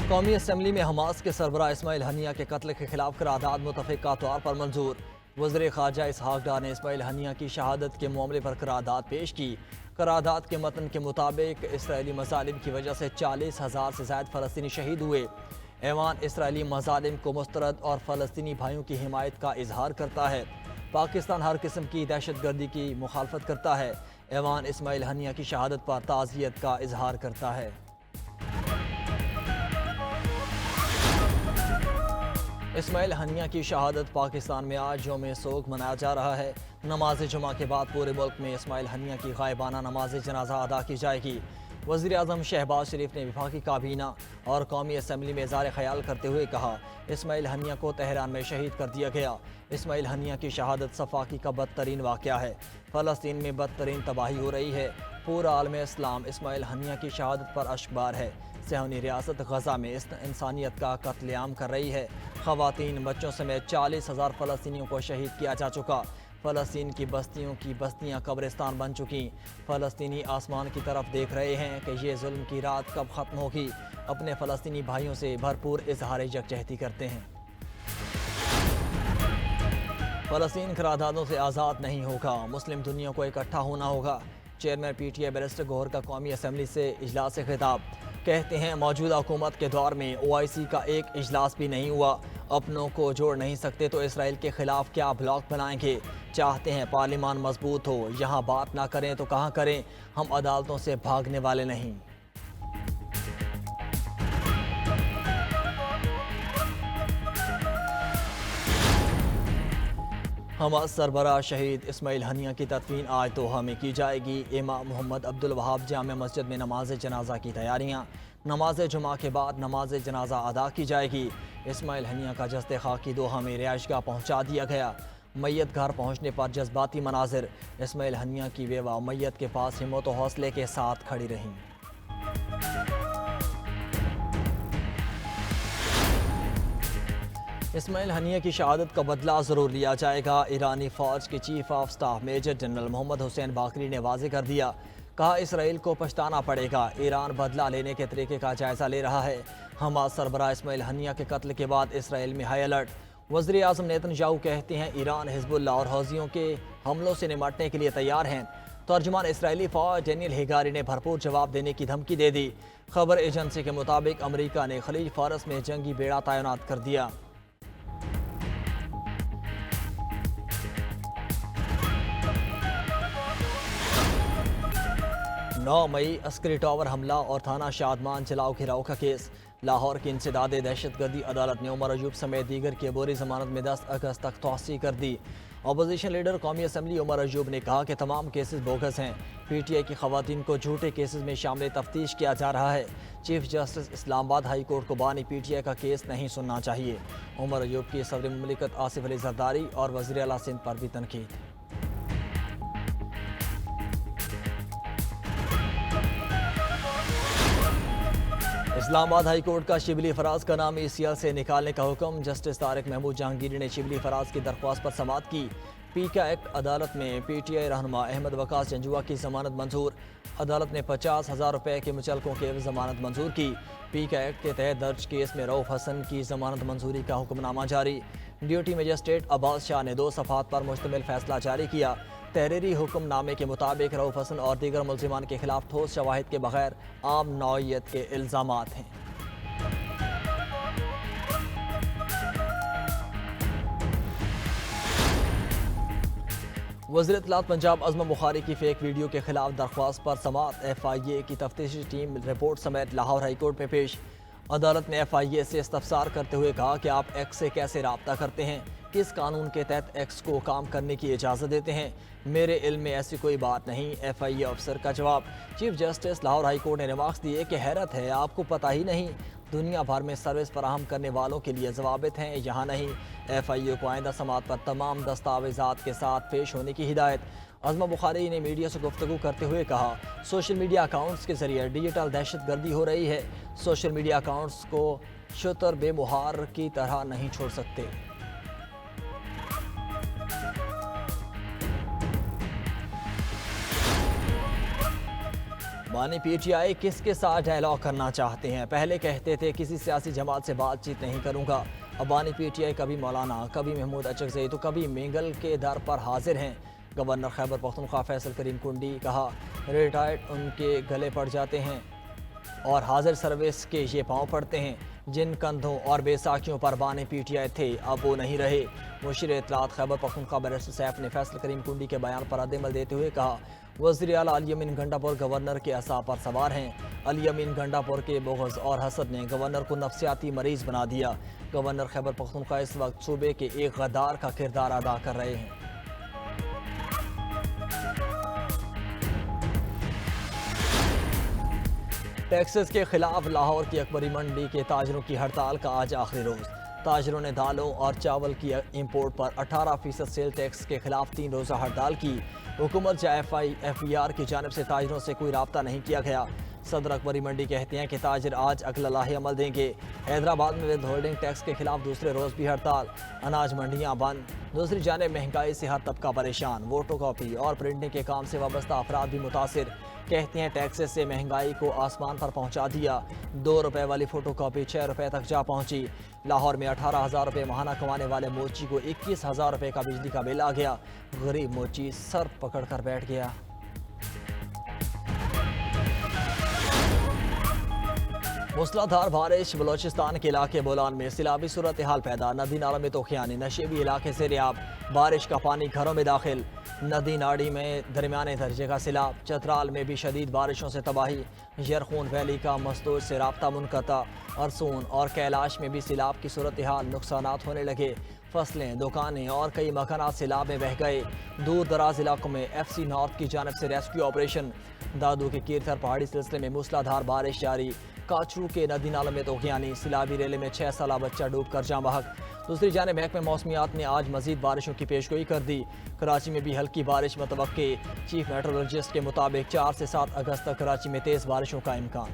قومی اسمبلی میں حماس کے سربراہ اسماعیل ہنیہ کے قتل کے خلاف قرارداد متفقہ طور پر منظور۔ وزیر خارجہ اسحاق ڈار نے اسماعیل ہنیہ کی شہادت کے معاملے پر قرارداد پیش کی۔ قرارداد کے متن کے مطابق اسرائیلی مظالم کی وجہ سے 40,000 سے زائد فلسطینی شہید ہوئے۔ ایوان اسرائیلی مظالم کو مسترد اور فلسطینی بھائیوں کی حمایت کا اظہار کرتا ہے۔ پاکستان ہر قسم کی دہشت گردی کی مخالفت کرتا ہے۔ ایوان اسماعیل ہنیہ کی شہادت پر تعزیت کا اظہار کرتا ہے۔ اسماعیل ہنیہ کی شہادت پاکستان میں آج یوم سوگ منایا جا رہا ہے۔ نماز جمعہ کے بعد پورے ملک میں اسماعیل ہنیہ کی غائبانہ نماز جنازہ ادا کی جائے گی۔ وزیر اعظم شہباز شریف نے وفاقی کابینہ اور قومی اسمبلی میں اظہار خیال کرتے ہوئے کہا، اسماعیل ہنیہ کو تہران میں شہید کر دیا گیا۔ اسماعیل ہنیہ کی شہادت صفاقی کا بدترین واقعہ ہے۔ فلسطین میں بدترین تباہی ہو رہی ہے۔ پورا عالم اسلام اسماعیل ہنیہ کی شہادت پر اشکبار ہے۔ صہیونی ریاست غزہ میں انسانیت کا قتل عام کر رہی ہے۔ خواتین، بچوں سمیت 40,000 فلسطینیوں کو شہید کیا جا چکا۔ فلسطین کی بستیاں قبرستان بن چکی۔ فلسطینی آسمان کی طرف دیکھ رہے ہیں کہ یہ ظلم کی رات کب ختم ہوگی۔ اپنے فلسطینی بھائیوں سے بھرپور اظہار یکجہتی کرتے ہیں۔ فلسطین قراردادوں سے آزاد نہیں ہوگا، مسلم دنیا کو اکٹھا ہونا ہوگا۔ Chairman P T I barrister Gohar کا قومی اسمبلی سے اجلاس سے خطاب۔ کہتے ہیں موجودہ حکومت کے دور میں OIC کا ایک اجلاس بھی نہیں ہوا۔ اپنوں کو جوڑ نہیں سکتے تو اسرائیل کے خلاف کیا بلاک بنائیں گے؟ چاہتے ہیں پارلیمان مضبوط ہو، یہاں بات نہ کریں تو کہاں کریں؟ ہم عدالتوں سے بھاگنے والے نہیں۔ حماس سربراہ شہید اسماعیل ہنیہ کی تدفین آج دوحہ میں کی جائے گی۔ امام محمد عبدالوہاب جامع مسجد میں نماز جنازہ کی تیاریاں۔ نماز جمعہ کے بعد نماز جنازہ ادا کی جائے گی۔ اسماعیل ہنیہ کا جسد خاکی دوحہ میں رہائش گاہ پہنچا دیا گیا۔ میت گھر پہنچنے پر جذباتی مناظر۔ اسماعیل ہنیہ کی بیوہ میت کے پاس ہمت و حوصلے کے ساتھ کھڑی رہیں۔ اسماعیل ہنیہ کی شہادت کا بدلہ ضرور لیا جائے گا۔ ایرانی فوج کے chief of staff major general Mohammad Hossein Bagheri نے واضح کر دیا۔ کہا اسرائیل کو پچھتانا پڑے گا۔ ایران بدلہ لینے کے طریقے کا جائزہ لے رہا ہے۔ حماس سربراہ اسماعیل ہنیہ کے قتل کے بعد اسرائیل میں ہائی الرٹ۔ وزیر اعظم نیتن یاہو کہتے ہیں ایران حزب اللہ اور حوثیوں کے حملوں سے نمٹنے کے لیے تیار ہیں۔ ترجمان اسرائیلی فوج ڈینیل ہیگاری نے بھرپور جواب دینے کی دھمکی دے دی۔ خبر ایجنسی کے مطابق امریکہ نے خلیج فارس میں جنگی بیڑا تعینات کر دیا۔ 9 مئی عسکری ٹاور حملہ اور تھانہ شادمان جلاؤ گھراؤ کا کیس۔ لاہور کی انسداد دہشت گردی عدالت نے عمر ایوب سمیت دیگر کی عبوری ضمانت میں 10 اگست تک توسیع کر دی۔ اپوزیشن لیڈر قومی اسمبلی عمر ایوب نے کہا کہ تمام کیسز بوگس ہیں۔ پی ٹی آئی کی خواتین کو جھوٹے کیسز میں شامل تفتیش کیا جا رہا ہے۔ چیف جسٹس اسلام آباد ہائی کورٹ کو بانی پی ٹی آئی کا کیس نہیں سننا چاہیے۔ عمر ایوب کی صدر مملکت آصف علی زرداری اور وزیر اعلیٰ سندھ پر بھی تنقید۔ اسلام آباد ہائی کورٹ کا شبلی فراز کا نام ECL سے نکالنے کا حکم۔ جسٹس طارق محمود جہانگیری نے شبلی فراز کی درخواست پر سماعت کی۔ پی کا ایکٹ عدالت میں پی ٹی آئی رہنما احمد وقاص جنجوعہ کی ضمانت منظور۔ عدالت نے 50,000 روپے کے مچلکوں کی ضمانت منظور کی۔ پی کا ایکٹ کے تحت درج کیس میں رؤف حسن کی ضمانت منظوری کا حکم نامہ جاری۔ ڈیوٹی مجسٹریٹ عباس شاہ نے 2 صفحات پر مشتمل فیصلہ جاری کیا۔ تحریری حکم نامے کے مطابق رؤف حسن اور دیگر ملزمان کے خلاف ٹھوس شواہد کے بغیر عام نوعیت کے الزامات ہیں۔ وزیر اطلاعات پنجاب عظمت بخاری کی فیک ویڈیو کے خلاف درخواست پر سماعت۔ FIA کی تفتیشی ٹیم رپورٹ سمیت لاہور ہائی کورٹ میں پیش۔ عدالت نے FIA سے استفسار کرتے ہوئے کہا کہ آپ ایکس سے کیسے رابطہ کرتے ہیں، کس قانون کے تحت ایکس کو کام کرنے کی اجازت دیتے ہیں؟ میرے علم میں ایسی کوئی بات نہیں۔ FIA افسر کا جواب۔ Chief justice Lahore high court نے ریمارکس دیے کہ حیرت ہے، آپ کو پتہ ہی نہیں؟ دنیا بھر میں سروس فراہم کرنے والوں کے لیے ضوابط ہیں، یہاں نہیں۔ FIA کو آئندہ سماعت پر تمام دستاویزات کے ساتھ پیش ہونے کی ہدایت۔ عظمت بخاری نے میڈیا سے گفتگو کرتے ہوئے کہا، سوشل میڈیا اکاؤنٹس کے ذریعے ڈیجیٹل دہشت گردی ہو رہی ہے۔ سوشل میڈیا اکاؤنٹس کو شتر بے مہار کی طرح نہیں چھوڑ سکتے۔ بانی پی ٹی آئی کس کے ساتھ ڈائلاگ کرنا چاہتے ہیں؟ پہلے کہتے تھے کسی سیاسی جماعت سے بات چیت نہیں کروں گا، اب بانی پی ٹی آئی کبھی مولانا، کبھی محمود اچکزئی تو کبھی مینگل کے در پر حاضر ہیں۔ گورنر خیبر پختونخوا فیصل کریم کنڈی کہا ریٹائرڈ ان کے گلے پڑ جاتے ہیں اور حاضر سروس کے یہ پاؤں پڑتے ہیں، جن کندھوں اور بیساکھیوں پر بانی پی ٹی آئی تھے اب وہ نہیں رہے۔ مشیر اطلاعات خیبر پختونخوا بیرسٹر سیف نے فیصل کریم کنڈی کے بیان پر رد عمل دیتے ہوئے کہا وزیر اعلیٰ علی امین گنڈا پور گورنر کے اعصاب پر سوار ہیں۔ علی امین گنڈا پور کے بغض اور حسد نے گورنر کو نفسیاتی مریض بنا دیا۔ گورنر خیبر پختونخوا اس وقت صوبے کے ایک غدار کا کردار ادا کر رہے ہیں۔ ٹیکسز کے خلاف لاہور کی اکبری منڈی کے تاجروں کی ہڑتال کا آج آخری روز۔ تاجروں نے دالوں اور چاول کی امپورٹ پر 18% سیل ٹیکس کے خلاف 3 روزہ ہڑتال کی۔ حکومت یا ایف ای آر کی جانب سے تاجروں سے کوئی رابطہ نہیں کیا گیا۔ صدر اکبری منڈی کہتے ہیں کہ تاجر آج اگلا لاہی عمل دیں گے۔ حیدرآباد میں ود ہولڈنگ ٹیکس کے خلاف دوسرے روز بھی ہڑتال، اناج منڈیاں بند۔ دوسری جانب مہنگائی سے ہر طبقہ پریشان، فوٹو کاپی اور پرنٹنگ کے کام سے وابستہ افراد بھی متاثر۔ کہتے ہیں ٹیکسز سے مہنگائی کو آسمان پر پہنچا دیا، 2 روپے والی فوٹو کاپی 6 روپے تک جا پہنچی۔ لاہور میں 18,000 روپے ماہانہ کمانے والے موچی کو 21,000 روپے کا بجلی کا بل آ گیا۔ غریب موچی سر پکڑ کر بیٹھ گیا۔ موسلادھار بارش، بلوچستان کے علاقے بولان میں سیلابی صورتحال پیدا، ندی نالوں میں طوفانی، نشیبی علاقے سے ریاب، بارش کا پانی گھروں میں داخل، ندی ناڑی میں درمیانے درجے کا سیلاب، چترال میں بھی شدید بارشوں سے تباہی، یرخون ویلی کا مستور سے رابطہ منقطع، ارسون اور کیلاش میں بھی سیلاب کی صورتحال، نقصانات ہونے لگے، فصلیں، دکانیں اور کئی مکانات سیلاب میں بہہ گئے۔ دور دراز علاقوں میں ایف سی نارتھ کی جانب سے ریسکیو آپریشن، دادو کے کیرتھر پہاڑی سلسلے میں موسلادھار بارش جاری، کاچرو کے ندی نالوں میں طوفانی، سیلابی ریلے میں 6 سالہ بچہ ڈوب کر جاں بحق۔ دوسری جانب محکمہ موسمیات نے آج مزید بارشوں کی پیشگوئی کر دی، کراچی میں بھی ہلکی بارش متوقع، چیف میٹرولوجسٹ کے مطابق 4 سے 7 اگست تک کراچی میں تیز بارشوں کا امکان۔